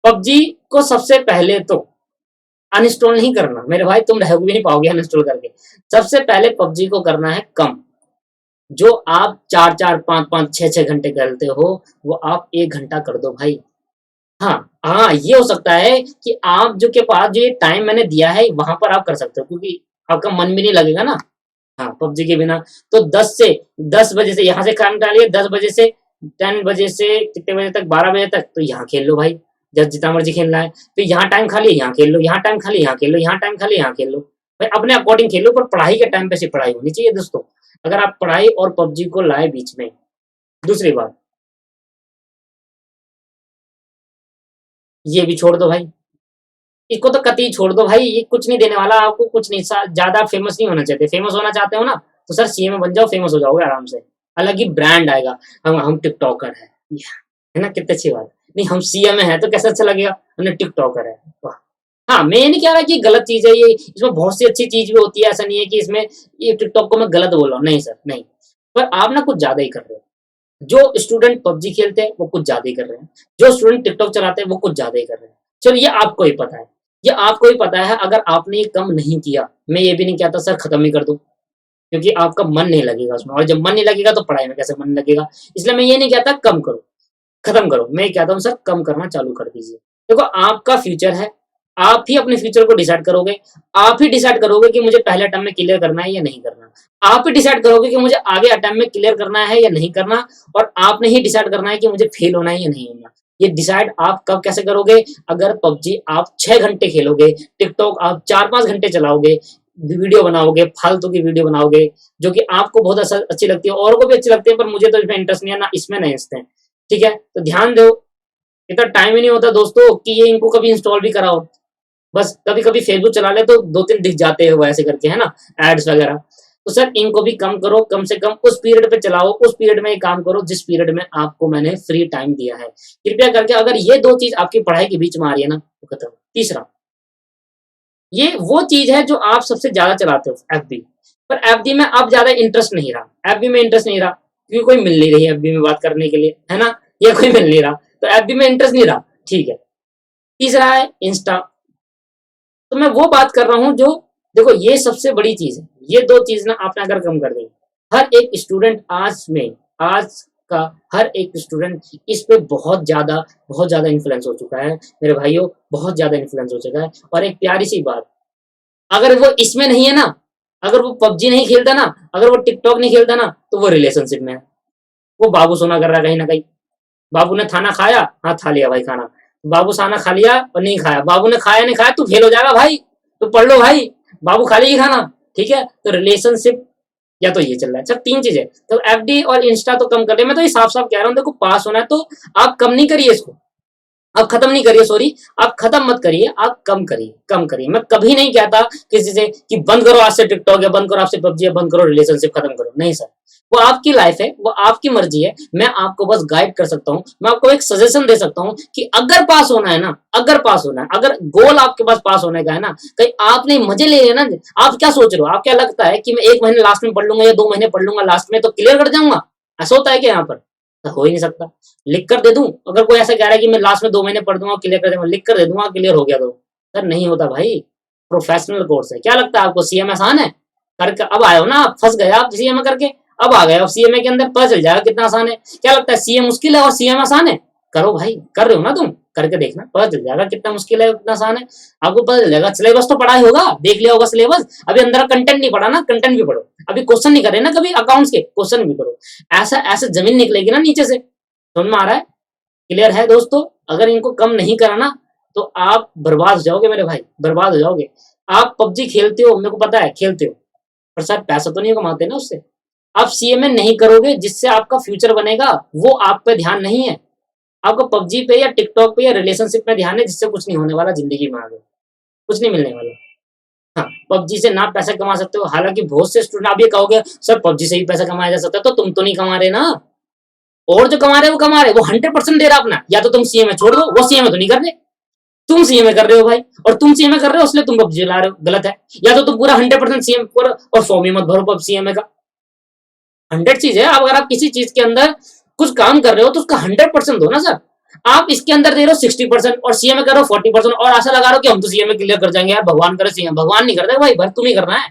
पबजी को सबसे पहले तो अनइंस्टॉल नहीं करना मेरे भाई, तुम रह भी नहीं पाओगे अनइंस्टॉल करके। सबसे पहले पबजी को करना है कम। जो आप 4-4, 5-5, 6-6 घंटे खेलते हो, वो आप 1 घंटा कर दो भाई। हाँ हाँ, ये हो सकता है कि आप जो के पास जो ये टाइम मैंने दिया है वहां पर आप कर सकते हो, क्योंकि आपका मन भी नहीं लगेगा ना। हाँ, पबजी के बिना तो 10 बजे से यहाँ से काम डालिए, 10 बजे से 10 बजे से कितने बजे तक, 12 बजे तक, तो यहाँ खेल लो भाई, जब जितना मर्जी खेलना है। फिर यहाँ टाइम खाली, यहाँ खेल लो, यहाँ टाइम खाली, यहाँ खेल लो, यहाँ टाइम खाली, यहाँ खेल लो भाई, अपने अकॉर्डिंग खेलो, पर पढ़ाई के टाइम पे सिर्फ पढ़ाई होनी चाहिए दोस्तों। अगर आप पढ़ाई और पबजी को लाए बीच में। दूसरी बात, ये भी छोड़ दो भाई, इसको तो कतई छोड़ दो भाई, ये कुछ नहीं देने वाला आपको, कुछ नहीं। ज्यादा फेमस नहीं होना चाहते, फेमस होना चाहते हो ना तो सर सीए में बन जाओ, फेमस हो जाओगे आराम से, अलग ही ब्रांड आएगा। हम टिकटॉकर है ना, कितनी अच्छी बात। नहीं, हम सीए में है तो कैसा अच्छा लगेगा, हमने टिकटॉकर है, वाह। हाँ, मैं ये नहीं कह रहा कि गलत चीज है ये, इसमें बहुत सी अच्छी चीज भी होती है, ऐसा नहीं है कि इसमें ये टिकटॉक को मैं गलत बोल रहा हूँ, नहीं सर नहीं। पर आप ना कुछ ज्यादा ही कर रहे हो। जो स्टूडेंट पबजी खेलते हैं वो कुछ ज्यादा ही कर रहे हैं, जो स्टूडेंट टिकटॉक चलाते हैं वो कुछ ज्यादा ही कर रहे हैं। चलो ये आपको ही पता है, ये आपको ही पता है। अगर आपने ये कम नहीं किया, मैं ये भी नहीं कहता सर खत्म ही कर दो, क्योंकि आपका मन नहीं लगेगा उसमें, और जब मन नहीं लगेगा तो पढ़ाई में कैसे मन लगेगा। इसलिए मैं ये नहीं कहता कम करो, खत्म करो, मैं कहता हूँ सर कम करना चालू कर दीजिए। देखो आपका फ्यूचर है, आप ही अपने फ्यूचर को डिसाइड करोगे, आप ही डिसाइड करोगे कि मुझे पहले अटेम्प्ट में क्लियर करना है या नहीं करना, आप ही डिसाइड करोगे कि मुझे आगे अटेम्प्ट में क्लियर करना है या नहीं करना, और आपने ही डिसाइड करना है कि मुझे फेल होना है या नहीं होना। ये डिसाइड आप कब कैसे करोगे, अगर पबजी आप 6 घंटे खेलोगे, टिकटॉक आप 4-5 घंटे चलाओगे, वीडियो बनाओगे, फालतू की वीडियो बनाओगे जो कि आपको बहुत अच्छी लगती है, औरों को भी अच्छी लगती है, पर मुझे तो इसमें इंटरेस्ट नहीं है, ना इसमें नहीं हंसते हैं। ठीक है, तो ध्यान दो, इतना टाइम ही नहीं होता दोस्तों कि ये इनको कभी इंस्टॉल भी कराओ। बस कभी कभी फेसबुक चला ले तो 2-3 दिख जाते हैं वो ऐसे करके, है ना, एड्स वगैरह। तो सर इनको भी कम करो, कम से कम उस पीरियड पे चलाओ, उस पीरियड में ये काम करो जिस पीरियड में आपको मैंने फ्री टाइम दिया है। कृपया करके अगर ये 2 चीज आपकी पढ़ाई के बीच में आ रही है ना तो खत्म। तीसरा, ये वो चीज है जो आप सबसे ज्यादा चलाते हो, एफबी। पर एफबी में अब ज्यादा इंटरेस्ट नहीं रहा, एफबी में इंटरेस्ट नहीं रहा क्योंकि कोई मिल नहीं रही है एफबी में बात करने के लिए, है ना, ये कोई मिल नहीं रहा, तो एफबी में इंटरेस्ट नहीं रहा। ठीक है, तीसरा है इंस्टा। तो मैं वो बात कर रहा हूँ जो, देखो ये सबसे बड़ी चीज है, ये 2 चीज ना आपने अगर कम कर दी, हर एक स्टूडेंट आज का हर एक स्टूडेंट इस पे बहुत ज्यादा इन्फ्लुएंस हो चुका है मेरे भाइयों, बहुत ज्यादा इन्फ्लुएंस हो चुका है। और एक प्यारी सी बात, अगर वो इसमें नहीं है ना अगर वो पबजी नहीं खेलता ना, अगर वो टिकटॉक नहीं खेलता ना, तो वो रिलेशनशिप में है। वो बाबू सोना कर रहा है कहीं ना कहीं। बाबू ने खाना खाया, हाँ खा लिया भाई खाना। बाबू खाना खा लिया और नहीं खाया, बाबू ने खाया नहीं खाया, तू फेल हो जाएगा भाई, तो पढ़ लो भाई, बाबू खा लेगी खाना। ठीक है, तो रिलेशनशिप या तो ये चल रहा है। अच्छा, तीन चीजें तो एफडी और इंस्टा तो कम कर ले। मैं तो ये साफ साफ कह रहा हूँ, देखो पास होना है तो आप कम नहीं करिए इसको, आप खत्म नहीं करिए, सॉरी, आप खत्म मत करिए, आप कम करिए, कम करिए। मैं कभी नहीं कहता किसी से कि बंद करो आज से टिकटॉक, या बंद करो आपसे पबजी, या बंद करो रिलेशनशिप खत्म करो, नहीं सर। वो आपकी लाइफ है, वो आपकी मर्जी है। मैं आपको बस गाइड कर सकता हूँ, मैं आपको एक सजेशन दे सकता हूँ कि अगर पास होना है ना, अगर पास होना है, अगर गोल आपके पास पास होने का है ना, कहीं आपने मजे ले लेना। आप क्या सोच रहे हो, आप क्या लगता है कि मैं 1 महीने लास्ट में पढ़ लूंगा या 2 महीने पढ़ लूंगा लास्ट में तो क्लियर कर जाऊंगा? ऐसा होता है क्या यहाँ पर? तो हो ही नहीं सकता। लिख कर दे दूं, अगर कोई ऐसा कह रहा है कि मैं लास्ट में 2 महीने पढ़ दूंगा क्लियर कर दूंगा, लिख कर दे दूंगा क्लियर हो गया तो सर नहीं होता भाई। प्रोफेशनल कोर्स है। क्या लगता है आपको सीएमए आसान है? करके अब आए हो ना, आप फंस गए आप सीएमए करके, अब आ गए, अब सीएमए के अंदर पता चल जाएगा कितना आसान है। क्या लगता है सीए मुश्किल है और सीएमए आसान है? करो भाई, कर रहे हो ना तुम, करके देखना, पता चल जाएगा कितना मुश्किल है कितना आसान है। आपको पता चल जाएगा। सिलेबस तो पढ़ा ही होगा, देख लिया होगा सिलेबस, अभी अंदर कंटेंट नहीं पढ़ा ना, कंटेंट भी पढ़ो। अभी क्वेश्चन नहीं कर रहे ना कभी अकाउंट्स के, क्वेश्चन भी करो। ऐसा ऐसे जमीन निकलेगी ना नीचे से। समझ में आ रहा है? क्लियर है दोस्तों? अगर इनको कम नहीं करा ना तो आप बर्बाद हो जाओगे मेरे भाई, बर्बाद हो जाओगे। आप पबजी खेलते हो, मेरे को पता है खेलते हो, पर सर पैसा तो नहीं कमाते ना उससे। आप सीएमए नहीं करोगे जिससे आपका फ्यूचर बनेगा, वो आप पे ध्यान नहीं है। आपको पबजी पे या टिकटॉक पे या रिलेशनशिप में ध्यान है, जिससे कुछ नहीं होने वाला जिंदगी में आगे, कुछ नहीं मिलने वाला। हाँ, पबजी से ना पैसा कमा सकते हो, हालांकि बहुत से स्टूडेंट आप ये कहोगे सर पबजी से ही पैसा कमाया जा सकता है, तो तुम तो नहीं कमा रहे ना, और जो कमा रहे वो कमा रहे, वो 100% दे रहा अपना। या तो तुम सीएमए छोड़ दो, वो सीएमए तो नहीं कर रहे, तुम सीएमए कर रहे हो भाई, और तुम सीएमए कर रहे हो इसलिए तुम पबजी ला रहे हो, गलत है। या तो तुम पूरा 100% सीएमए करो और फॉर्म ही मत भरो पब सीएमए का। 100 चीज है, अब अगर आप किसी चीज के अंदर कुछ काम कर रहे हो तो उसका 100% दो ना सर। आप इसके अंदर दे रहे हो 60% और सीएमए कर रहे हो 40%, और आशा लगा रहे हो कि हम तो सीएमए क्लियर कर जाएंगे यार, भगवान करे सीएमए। भगवान नहीं करता भाई, भर तुम ही करना है।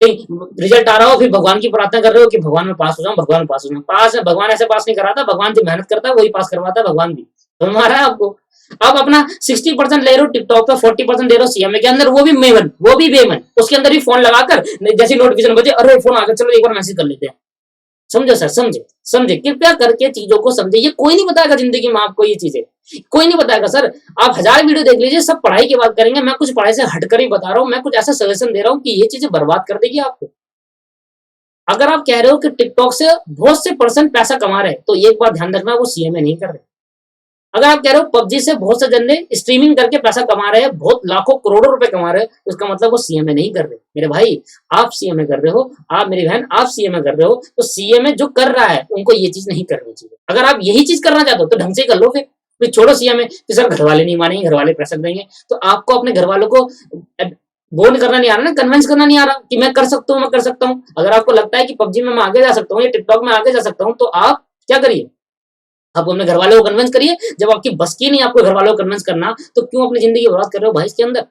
रिजल्ट आ रहा हो फिर भगवान की प्रार्थना कर रहे हो कि भगवान में पास हो जाऊं, भगवान में पास हो जाऊं। पास है भगवान ऐसे पास नहीं कराता, भगवान जो मेहनत करता है वही पास करवाता है भगवान भी। समझ में आ रहा है आपको? अब अपना 60% ले रहे हो टिकटॉक पे, 40% दे रहे हो सीएमए के अंदर, वो भी मेमन, वो भी बेमन, उसके अंदर भी फोन लगाकर जैसे नोटिफिकेशन बजे, अरे फोन आ गया, चलो एक बार मैसेज कर लेते हैं। समझो सर, समझे, समझे, कृपया करके चीजों को समझे। ये कोई नहीं बताएगा जिंदगी में आपको, ये चीजें कोई नहीं बताएगा सर। आप 1000 वीडियो देख लीजिए, सब पढ़ाई की बात करेंगे, मैं कुछ पढ़ाई से हटकर ही बता रहा हूँ, मैं कुछ ऐसा सजेशन दे रहा हूँ कि ये चीजें बर्बाद कर देगी आपको। अगर आप कह रहे हो कि टिकटॉक से बहुत से परसेंट पैसा कमा रहे हैं, तो एक बात ध्यान रखना, वो सीएमए नहीं कर रहे। अगर आप कह रहे हो पबजी से बहुत से जने स्ट्रीमिंग करके पैसा कमा रहे हैं, बहुत लाखों करोड़ों रुपए कमा रहे हैं, तो इसका मतलब वो सीएमए नहीं कर रहे। मेरे भाई आप सीएमए कर रहे हो, आप मेरी बहन आप सीएमए कर रहे हो, तो सीएमए जो कर रहा है उनको ये चीज नहीं करनी चाहिए। अगर आप यही चीज करना चाहते हो तो ढंग से कर लो, फिर छोड़ो सीएमए कि सर घर वाले नहीं मानेंगे, घर वाले प्रेशर देंगे। तो आपको अपने घर वालों को वो नहीं करना नहीं आ रहा ना, कन्विंस करना नहीं आ रहा कि मैं कर सकता हूँ, मैं कर सकता हूँ। अगर आपको लगता है कि पबजी में मैं आगे जा सकता हूँ या टिकटॉक में आगे जा सकता हूँ, तो आप क्या करिए, आप अपने घर वालों को कन्विंस करिए। जब आपकी बस की नहीं आपको घर वालों को कन्विंस करना, तो क्यों अपनी जिंदगी बर्बाद कर रहे हो भाई इसके अंदर?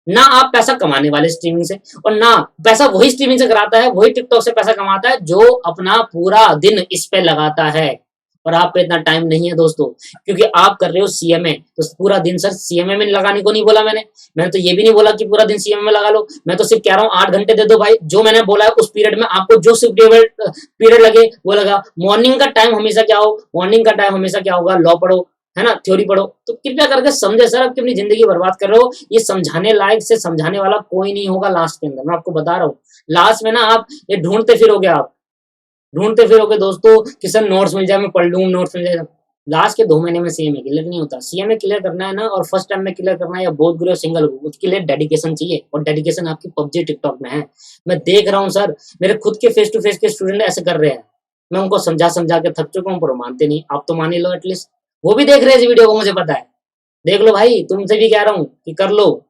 ना आप पैसा कमाने वाले स्ट्रीमिंग से, और ना पैसा वही स्ट्रीमिंग से कराता है, वही टिकटॉक से पैसा कमाता है जो अपना पूरा दिन इस पे लगाता है। और आप पे इतना टाइम नहीं है दोस्तों, क्योंकि आप कर रहे हो सीएमए, तो पूरा दिन सर सीएमए में लगाने को नहीं बोला मैंने तो ये भी नहीं बोला कि पूरा दिन सीएमए में लगा लो। मैं तो सिर्फ कह रहा हूँ 8 घंटे दे दो भाई, जो मैंने बोला है उस पीरियड में आपको जो पीरियड लगे वो लगा। मॉर्निंग का टाइम हमेशा क्या हो, मॉर्निंग का टाइम हमेशा क्या होगा, लॉ पढ़ो, है ना, थ्योरी पढ़ो। तो कृपया करके समझे सर, आपकी अपनी जिंदगी बर्बाद कर रहे हो। ये समझाने लायक से समझाने वाला कोई नहीं होगा लास्ट के अंदर, मैं आपको बता रहा हूँ। लास्ट में ना आप ये ढूंढते फिरोगे, आप ढूंढते फिरोगे दोस्तों कि सर नोट्स मिल जाए मैं पढ़ लूँ, नोट्स मिल जाए। लास्ट के 2 महीने में सीएमए क्लियर नहीं होता। सीएमए क्लियर करना है ना, और फर्स्ट टाइम में क्लियर करना है, या बोथ ग्रुप सिंगल ग्रुप, उसके लिए डेडिकेशन चाहिए, और डेडिकेशन आपकी पबजी टिकटॉक में है। मैं देख रहा हूँ सर, मेरे खुद के फेस टू फेस के स्टूडेंट ऐसे कर रहे हैं। मैं उनको समझा समझा के थक चुका हूँ, पर वो मानते नहीं। आप तो मान ही लो एटलीस्ट, वो भी देख रहे हैं इस वीडियो को, मुझे पता है। देख लो भाई, तुमसे भी कह रहा हूँ कि कर लो,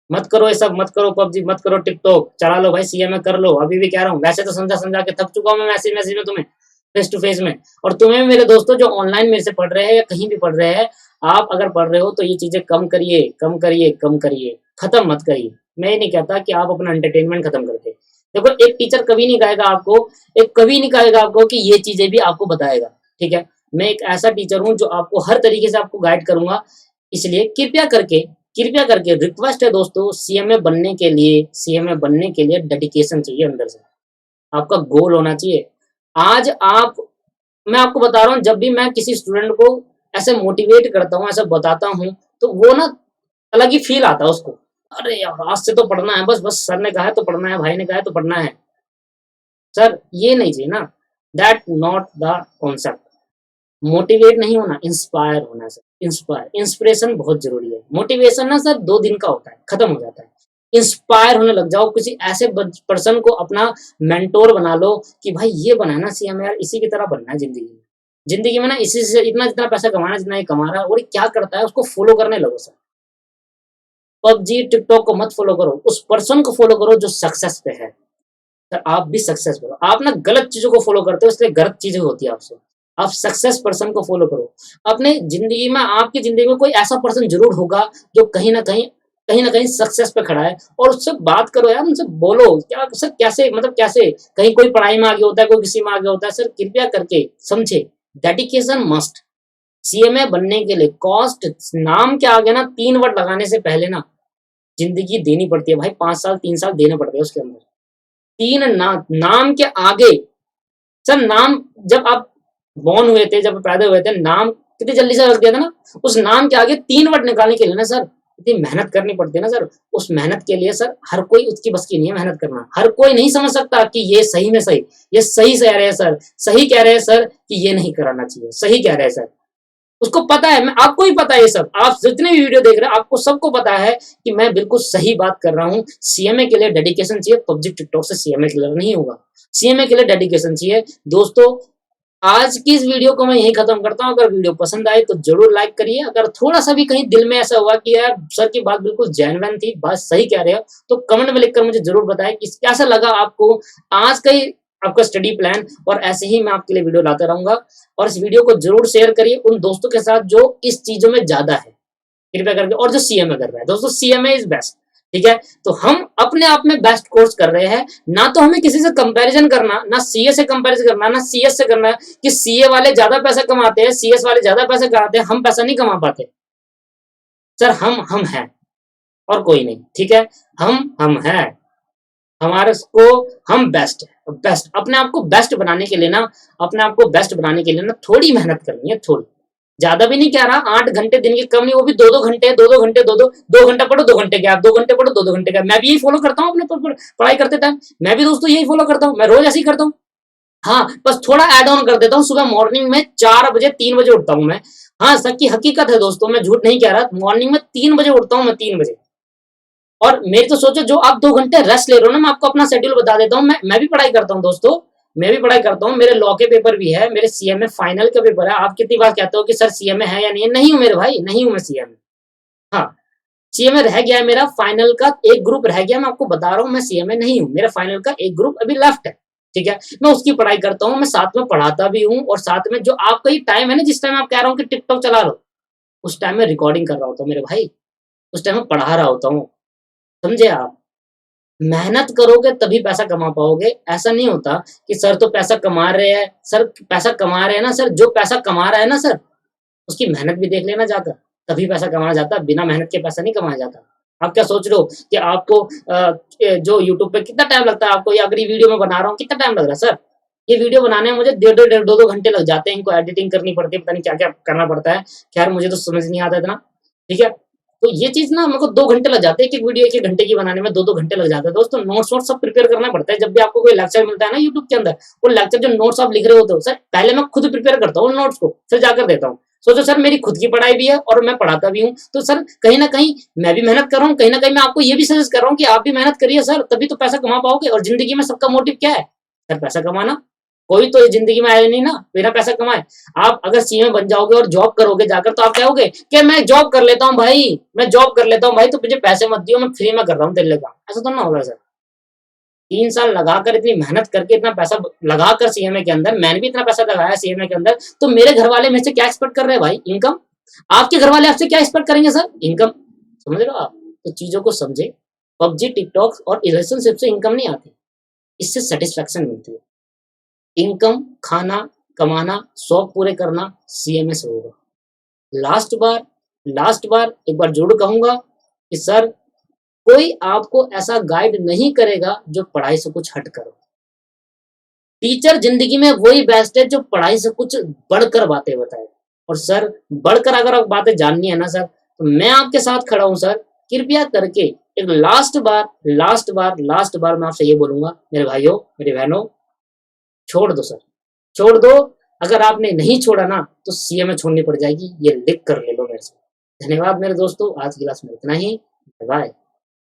मत करो ये सब, मत करो पबजी, मत करो टिकटॉक, चला लो भाई सीएमए कर लो। अभी भी कह रहा हूँ, वैसे तो समझा समझा के थक चुका हूँ मैं मैसेज मैसेज में तुम्हें, फेस टू फेस में। और तुम्हें मेरे दोस्तों जो ऑनलाइन मेरे से पढ़ रहे हैं या कहीं भी पढ़ रहे हैं, आप अगर पढ़ रहे हो तो ये चीजें कम करिए, कम करिए, कम करिए, खत्म मत करिए। मैं ये नहीं कहता कि आप अपना एंटरटेनमेंट खत्म कर दे। देखो एक टीचर कभी नहीं कहेगा आपको, एक कभी नहीं कहेगा आपको कि ये चीजें भी आपको बताएगा, ठीक है। मैं एक ऐसा टीचर हूँ जो आपको हर तरीके से आपको गाइड करूंगा। इसलिए कृपया करके कृपया करके रिक्वेस्ट है दोस्तों, सीएमए बनने के लिए डेडिकेशन चाहिए अंदर से, आपका गोल होना चाहिए। आज आप मैं आपको बता रहा हूँ, जब भी मैं किसी स्टूडेंट को ऐसे मोटिवेट करता हूँ, ऐसा बताता हूँ, तो वो ना अलग ही फील आता है उसको। अरे यार आज से तो पढ़ना है, बस बस सर ने कहा है तो पढ़ना है, भाई ने कहा है तो पढ़ना है। सर ये नहीं चाहिए ना, that not the concept. Motivate नहीं होना, इंस्पायर होना सर। इंस्पिरेशन बहुत जरूरी है। मोटिवेशन ना सर 2 दिन का होता है, खत्म हो जाता है। इंस्पायर होने लग जाओ, किसी ऐसे पर्सन को अपना मेंटोर बना लो कि भाई ये बनाना चाहिए हमें यार, इसी की तरह बनना है जिंदगी में। जिंदगी में ना इसी से इतना जितना पैसा कमाना है, जितना ये कमा रहा है और ये क्या करता है उसको फॉलो करने लगो सर। पबजी टिकटॉक को मत फॉलो करो, उस पर्सन को फॉलो करो जो सक्सेस पे है। सर आप भी सक्सेस करो। आप ना गलत चीजों को फॉलो करते हो, इसलिए गलत चीजें होती है आपसे। आप सक्सेस पर्सन को फॉलो करो। अपने जिंदगी में, आपकी जिंदगी में कोई ऐसा पर्सन जरूर होगा जो कहीं ना कहीं सक्सेस पे खड़ा है, और उससे बात करो यार, उनसे बोलो क्या सर, कैसे मतलब कैसे, कहीं कोई पढ़ाई में आगे होता है, कोई किसी में आगे होता है। सर कृपया करके समझे, डेडिकेशन मस्ट। सीएमए बनने के लिए कॉस्ट, नाम के आगे ना 3 वर्ड लगाने से पहले ना जिंदगी देनी पड़ती है भाई, 5 साल 3 साल देने पड़ते हैं उसके अंदर। नाम के आगे सर, नाम जब आप बॉर्न हुए थे, जब पैदा हुए थे, नाम कितनी जल्दी से रख दिया था ना। उस नाम के आगे 3 वर्ड निकालने के लिए ना सर इतनी मेहनत करनी पड़ती है ना सर। उस मेहनत के लिए सर हर कोई उसकी बस की नहीं है मेहनत करना। हर कोई नहीं समझ सकता कि ये सही में सही, ये सही कह रहे हैं सर, सही कह रहे हैं सर कि ये नहीं कराना चाहिए, सही कह रहे हैं सर। उसको पता है, मैं आपको ही पता है ये सब, आप जितने भी वीडियो देख रहे हैं आपको सबको पता है कि मैं बिल्कुल सही बात कर रहा हूँ। सीएमए के लिए डेडिकेशन चाहिए, पबजी टिकटॉक से सीएमए क्लियर नहीं होगा। सीएमए के लिए डेडिकेशन चाहिए दोस्तों। आज की इस वीडियो को मैं यही खत्म करता हूँ। अगर वीडियो पसंद आई तो जरूर लाइक करिए। अगर थोड़ा सा भी कहीं दिल में ऐसा हुआ कि यार सर की बात बिल्कुल जेन्युइन थी, बात सही कह रहे हो, तो कमेंट में लिखकर मुझे जरूर बताएं कि कैसा लगा आपको आज का आपका स्टडी प्लान। और ऐसे ही मैं आपके लिए वीडियो लाता रहूंगा। और इस वीडियो को जरूर शेयर करिए उन दोस्तों के साथ जो इस चीजों में ज्यादा है, कृपया करके, और जो सीएमए कर रहा है। दोस्तों सीएमए इज बेस्ट, ठीक है। तो हम अपने आप में बेस्ट कोर्स कर रहे हैं, ना तो हमें किसी से कंपैरिजन करना, ना सीए से कंपैरिजन करना, ना सीएस से करना कि सीए वाले ज्यादा पैसा कमाते हैं, सीएस वाले ज्यादा पैसा कमाते हैं, हम पैसा नहीं कमा पाते। सर हम हैं और कोई नहीं, ठीक है। हम हैं, हमारे को, हम बेस्ट है। बेस्ट अपने आप को बेस्ट बनाने के लिए ना, अपने आप को बेस्ट बनाने के लिए ना थोड़ी मेहनत करनी है, थोड़ी, ज्यादा भी नहीं कह रहा। 8 घंटे दिन के कम नहीं, वो भी 2-2 घंटे, 2-2 घंटे, 2-2 घंटा पढ़ो, 2 घंटे गैप, 2 घंटे पढ़ो, 2-2 घंटे गैप। मैं भी यही फॉलो करता हूँ अपने पढ़ाई करते टाइम। मैं भी दोस्तों यही फॉलो करता हूँ, मैं रोज ऐसे ही करता हूँ। हाँ बस थोड़ा एड ऑन कर देता हूँ, सुबह मॉर्निंग में 4 बजे 3 बजे उठता हूँ मैं। हाँ सच की हकीकत है दोस्तों, मैं झूठ नहीं कह रहा। मॉर्निंग में 3 बजे उठता हूँ मैं, 3 बजे। और मेरी तो सोचो, जो आप 2 घंटे रेस्ट ले रहे हो ना, मैं आपको अपना शेड्यूल बता देता हूँ। मैं भी पढ़ाई करता हूँ दोस्तों, मैं भी पढ़ाई करता हूँ। मेरे लॉ के पेपर भी है, मेरे सीएमए फाइनल का पेपर है। आप कितनी बार कहते हो कि सर सीएमए है या नहीं है? नहीं हूँ मेरे भाई, नहीं हूँ मैं सीएमए। हाँ, सीएमए रह गया है मेरा, फाइनल का एक ग्रुप रह गया। मैं आपको बता रहा हूँ मैं सीएमए नहीं हूँ, मेरा फाइनल का एक ग्रुप अभी लेफ्ट है, ठीक है। मैं उसकी पढ़ाई करता हूँ, मैं साथ में पढ़ाता भी हूँ, और साथ में जो आपका ये टाइम है ना, जिस टाइम आप कह रहा हूँ कि टिकटॉक चला रहा हूँ, उस टाइम में रिकॉर्डिंग कर रहा होता हूँ मेरे भाई, उस टाइम में पढ़ा रहा होता हूँ। समझे आप? मेहनत करोगे तभी पैसा कमा पाओगे। ऐसा नहीं होता कि सर तो पैसा कमा रहे हैं, सर पैसा कमा रहे हैं ना सर, जो पैसा कमा रहा है ना सर, उसकी मेहनत भी देख लेना जाकर, तभी पैसा कमाया जाता है। बिना मेहनत के पैसा नहीं कमाया जाता। आप क्या सोच रहे हो कि आपको जो यूट्यूब पे कितना टाइम लगता है आपको, ये अगर ये वीडियो मैं बना रहा हूँ कितना टाइम लग रहा है सर? ये वीडियो बनाने में मुझे 1.5-2 घंटे लग जाते हैं। इनको एडिटिंग करनी पड़ती है, पता नहीं क्या क्या करना पड़ता है। खैर मुझे तो समझ नहीं आता इतना, ठीक है। तो ये चीज ना मेरे को 2 घंटे लग जाते हैं, एक वीडियो 1-1 घंटे की बनाने में 2-2 घंटे लग जाते हैं दोस्तों। नोट्स वोट्स सब प्रिपेयर करना पड़ता है। जब भी आपको कोई लेक्चर मिलता है ना यूट्यूब के अंदर, वो लेक्चर जो नोट्स आप लिख रहे होते हो सर, पहले मैं खुद प्रिपेयर करता हूँ नोट्स को, फिर जाकर देता हूँ। सोचो सर, मेरी खुद की पढ़ाई भी है और मैं पढ़ाता भी हूँ, तो सर कहीं ना कहीं मैं भी मेहनत कर रहा हूँ, कहीं ना कहीं मैं आपको ये भी सजेस्ट कर रहा हूँ कि आप भी मेहनत करिए सर, तभी तो पैसा कमा पाओगे। और जिंदगी में सबका मोटिव क्या है सर? पैसा कमाना। कोई तो इस जिंदगी में आया नहीं ना बिना पैसा कमाए। आप अगर सीएम बन जाओगे और जॉब करोगे जाकर, तो आप कहोगे कि मैं जॉब कर लेता हूँ भाई, मैं जॉब कर लेता हूँ भाई, तो मुझे पैसे मत दियो, मैं फ्री में कर रहा हूँ तेरे लिए काम। ऐसा तो ना होगा सर। 3 साल लगाकर, इतनी मेहनत करके, इतना पैसा लगाकर सीएमए के अंदर, मैंने भी इतना पैसा लगाया सीएमए के अंदर, तो मेरे घर वाले मेरे से क्या एक्सपेक्ट कर रहे हैं भाई? इनकम। आपके घर वाले आपसे क्या एक्सपेक्ट करेंगे सर? इनकम। समझ रहे हो आप? तो चीजों को समझे। पबजी टिकटॉक और रिलेशनशिप से इनकम नहीं आती, इससे सेटिस्फेक्शन मिलती है। इनकम, खाना, कमाना, शौक पूरे करना सीएमए से होगा। लास्ट बार एक बार जरूर कहूंगा, कि सर कोई आपको ऐसा गाइड नहीं करेगा जो पढ़ाई से कुछ हट कर हो। टीचर जिंदगी में वही बेस्ट है जो पढ़ाई से कुछ बढ़कर बातें बताए। और सर बढ़कर अगर आप बातें जाननी है ना सर, तो मैं आपके साथ खड़ा हूँ सर। कृपया करके एक लास्ट बार मैं आपसे ये बोलूंगा मेरे भाइयों मेरी बहनों, छोड़ दो सर, छोड़ दो। अगर आपने नहीं छोड़ा ना तो सीए में छोड़नी पड़ जाएगी, ये लिख कर ले लो मेरे से। धन्यवाद मेरे दोस्तों, आज की क्लास में इतना ही। बाय।